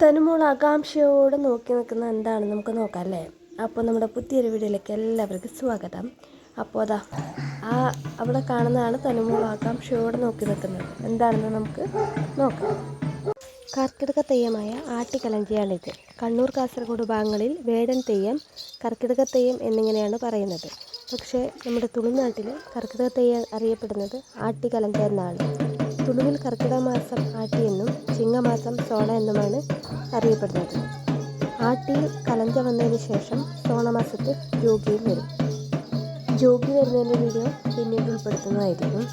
തനുമോൾ ആകാംക്ഷയോടെ നോക്കി നിൽക്കുന്ന എന്താണെന്ന് നമുക്ക് നോക്കാം അല്ലേ. അപ്പോൾ നമ്മുടെ പുതിയൊരു വീഡിയോയിലേക്ക് എല്ലാവർക്കും സ്വാഗതം. അപ്പോൾ അതാ അവിടെ കാണുന്നതാണ് തനുമോൾ ആകാംക്ഷയോടെ നോക്കി നിൽക്കുന്നത്. എന്താണെന്ന് നമുക്ക് നോക്കാം. കർക്കിടക തെയ്യമായ ആട്ടിക്കലഞ്ചിയാണിത്. കണ്ണൂർ, കാസർഗോഡ് ഭാഗങ്ങളിൽ വേടൻ തെയ്യം, കർക്കിടക തെയ്യം എന്നിങ്ങനെയാണ് പറയുന്നത്. പക്ഷേ നമ്മുടെ തുളുനാട്ടിൽ കർക്കിടക തെയ്യം അറിയപ്പെടുന്നത് ആട്ടിക്കലഞ്ച എന്നാണ്. തുളുവിൽ കർക്കിടക മാസം ആട്ടിയെന്നും ചിങ്ങമാസം സോണ എന്നുമാണ് അറിയപ്പെടുന്നത്. ആട്ടിയിൽ കലഞ്ച വന്നതിന് ശേഷം സോണമാസത്തിൽ ജോഗിയിൽ വരും. ജോഗി വരുന്നതിൻ്റെ വീഡിയോ പിന്നീട് ഉൾപ്പെടുത്തുന്നതായിരിക്കും.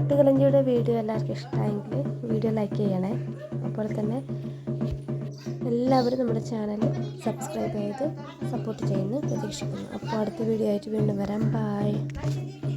ആട്ടുകലഞ്ചിയുടെ വീഡിയോ എല്ലാവർക്കും ഇഷ്ടമായെങ്കിൽ വീഡിയോ ലൈക്ക് ചെയ്യണേ. അപ്പോൾ തന്നെ എല്ലാവരും നമ്മുടെ ചാനൽ സബ്സ്ക്രൈബ് ചെയ്ത് സപ്പോർട്ട് ചെയ്യുന്നു പ്രതീക്ഷിക്കുന്നു. അപ്പോൾ അടുത്ത വീഡിയോ ആയിട്ട് വീണ്ടും വരാം. ബൈ.